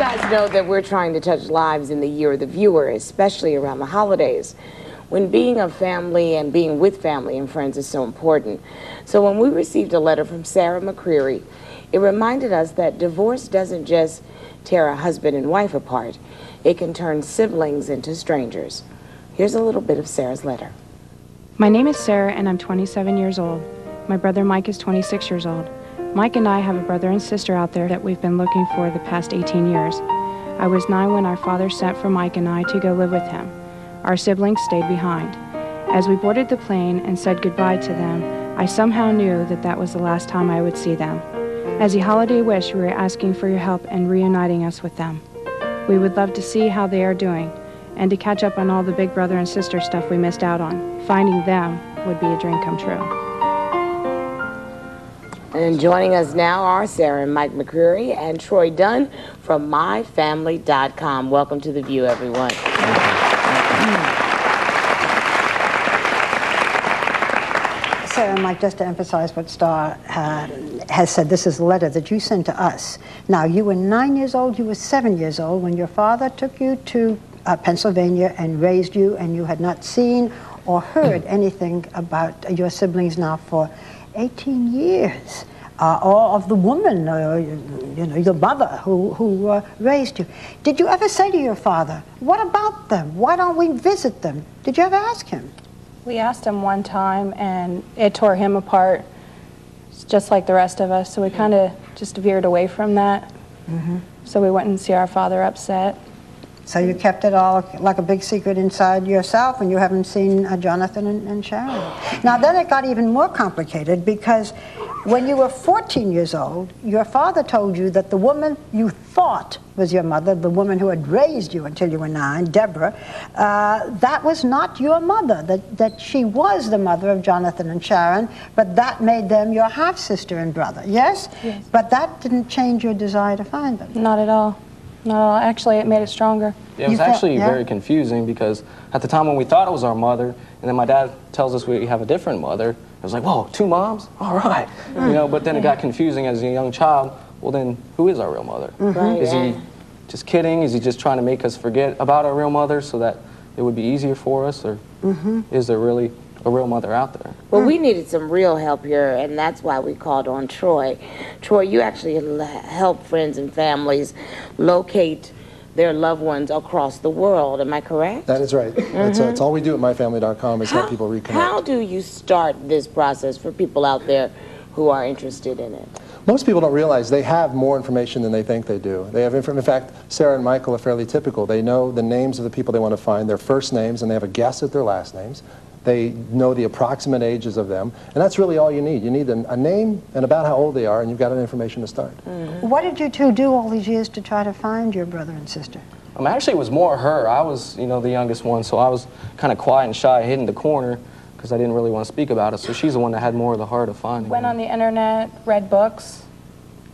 guys know that we're trying to touch lives in the year of the viewer, especially around the holidays, when being a family and being with family and friends is so important. So when we received a letter from Sarah McCreary, it reminded us that divorce doesn't just tear a husband and wife apart, it can turn siblings into strangers. Here's a little bit of Sarah's letter. My name is Sarah and I'm 27 years old. My brother Mike is 26 years old. Mike and I have a brother and sister out there that we've been looking for the past 18 years. I was 9 when our father sent for Mike and I to go live with him. Our siblings stayed behind. As we boarded the plane and said goodbye to them, I somehow knew that that was the last time I would see them. As a holiday wish, we were asking for your help in reuniting us with them. We would love to see how they are doing and to catch up on all the big brother and sister stuff we missed out on. Finding them would be a dream come true. And joining us now are Sarah and Mike McCreary and Troy Dunn from myfamily.com. Welcome to The View, everyone. Sarah and Mike, just to emphasize what Star has said, this is a letter that you sent to us. Now, you were 9 years old, you were 7 years old when your father took you to Pennsylvania and raised you, and you had not seen or heard anything about your siblings now for 18 years, or of the woman, you know, your mother who raised you. Did you ever say to your father, what about them? Why don't we visit them? Did you ever ask him? We asked him one time and it tore him apart, just like the rest of us, so we kind of just veered away from that. So we went and see our father upset. So you kept it all like a big secret inside yourself, and you haven't seen Jonathan and Sharon. Now then it got even more complicated, because when you were 14 years old, your father told you that the woman you thought was your mother, the woman who had raised you until you were 9, Deborah, that was not your mother, that she was the mother of Jonathan and Sharon, but that made them your half-sister and brother, yes? Yes. But that didn't change your desire to find them. Not at all. Not at all. Actually, it made it stronger. Yeah, it was actually very confusing, because at the time when we thought it was our mother, and then my dad tells us we have a different mother, it was like, whoa, 2 moms? All right. You know, but then it got confusing as a young child. Well, then, who is our real mother? Is he just kidding? Is he just trying to make us forget about our real mother so that it would be easier for us? Or is there really a real mother out there? Well, we needed some real help here, and that's why we called on Troy. Troy, you actually help friends and families locate their loved ones across the world. Am I correct? That is right. That's all we do at myfamily.com is help people reconnect. How do you start this process for people out there who are interested in it? Most people don't realize they have more information than they think they do. They have in fact, Sarah and Michael are fairly typical. They know the names of the people they want to find, their first names, and they have a guess at their last names. They know the approximate ages of them, and that's really all you need. You need a name and about how old they are, and you've got information to start. What did you two do all these years to try to find your brother and sister? Actually, it was more her. I was, you know, the youngest one, so I was kind of quiet and shy, hid in the corner, because I didn't really want to speak about it, so she's the one that had more of the heart of finding Went on the internet, read books,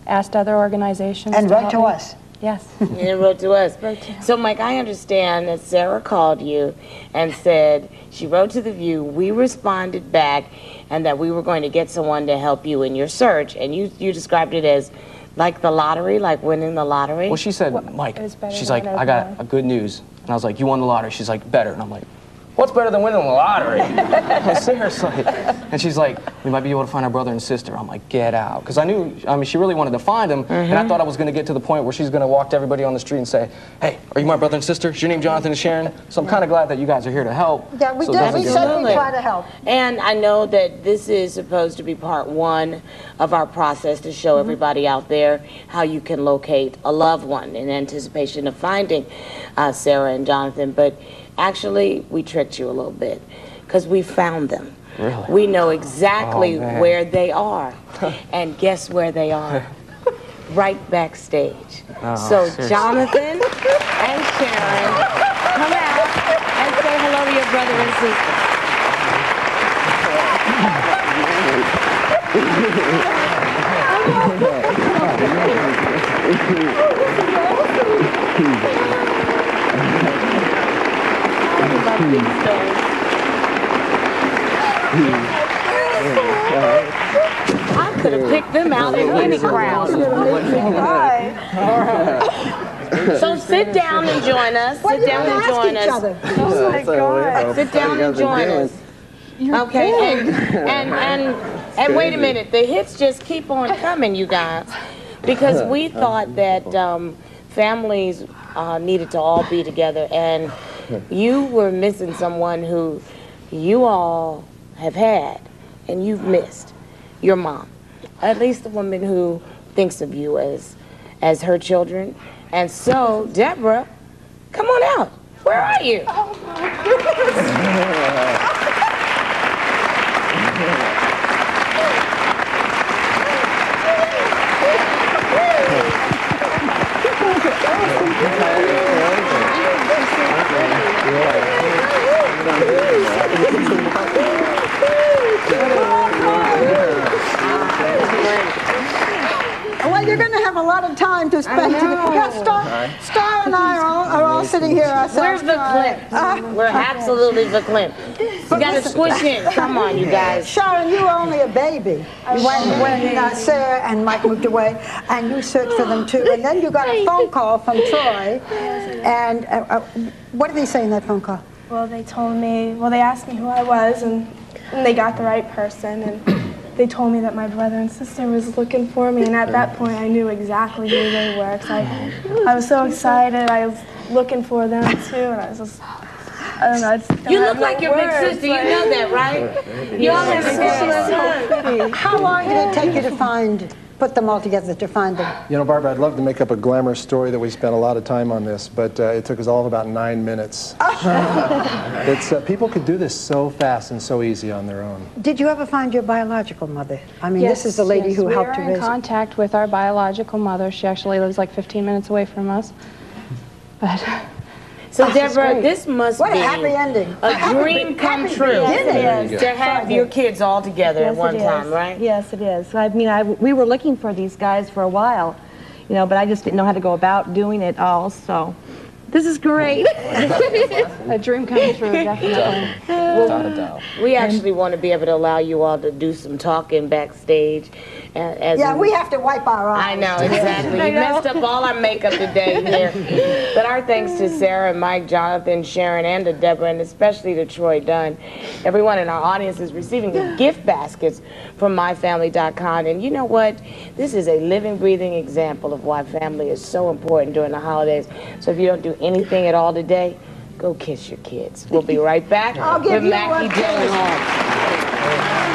asked other organizations. And wrote to us. Yes. And wrote to us. So, Mike, I understand that Sarah called you and said she wrote to The View, we responded back, and that we were going to get someone to help you in your search. And you described it as like the lottery, like winning the lottery. Well, she said, Mike, she's like, I got a good news. And I was like, you won the lottery. She's like, better. And I'm like, what's better than winning the lottery? Seriously. And she's like, we might be able to find our brother and sister. I'm like, get out. Because I knew, she really wanted to find them, and I thought I was going to get to the point where she's going to walk to everybody on the street and say, hey, are you my brother and sister? Is your name Jonathan and Sharon? So I'm kind of glad that you guys are here to help. Yeah, we did. We certainly try to help. And I know that this is supposed to be part 1 of our process to show everybody out there how you can locate a loved one in anticipation of finding Sarah and Jonathan. But actually, we tricked you a little bit, because we found them. Really? We know exactly where they are. And guess where they are? Right backstage. So seriously. Jonathan and Sharon, come out and say hello to your brother and sister. I could have picked them out in any crowd. So sit down and join us. Well, Sit you down can and ask join each us. other. Oh my God. Sit down and join us. Okay, and wait a minute. The hits just keep on coming, you guys, because we thought that families needed to all be together, and you were missing someone who you all have had and you've missed, your mom, at least the woman who thinks of you as her children. And so, Deborah, come on out. Where are you? Well, you're going to have a lot of time to spend together. Yeah, Star and I are all sitting here ourselves. Where's the clip? We're absolutely the clip. You got to squish in. Come on, you guys. Sharon, you were only a baby when Sarah and Mike moved away, and you searched for them too. And then you got a phone call from Troy. And what did they say in that phone call? Well, they told me, they asked me who I was, and they got the right person. And they told me that my brother and sister was looking for me, and at that point I knew exactly who they were. Cause I was so excited. I was looking for them too, and I was just, I don't know. I just You look like your big sister. You know that, right? You all have a How long did it take you to put them all together, to find them? You know, Barbara, I'd love to make up a glamorous story that we spent a lot of time on this, but it took us all of about 9 minutes. People could do this so fast and so easy on their own. Did you ever find your biological mother? I mean, this is the lady who helped to We raise are in contact with our biological mother. She actually lives like 15 minutes away from us. But So, Deborah, this must What be a happy ending. a dream come true to have your kids all together at one time, right? Yes, it is. I mean, we were looking for these guys for a while, you know, but I just didn't know how to go about doing it all, so this is great. a dream come true, definitely. Without a doubt. We actually want to be able to allow you all to do some talking backstage. We have to wipe our eyes. I know, exactly. You messed up all our makeup today here. But our thanks to Sarah, Mike, Jonathan, Sharon, and to Deborah, and especially to Troy Dunn. Everyone in our audience is receiving the gift baskets from myfamily.com. And you know what? This is a living, breathing example of why family is so important during the holidays. So if you don't do anything at all today, go kiss your kids. We'll be right back with Mackie Dillon.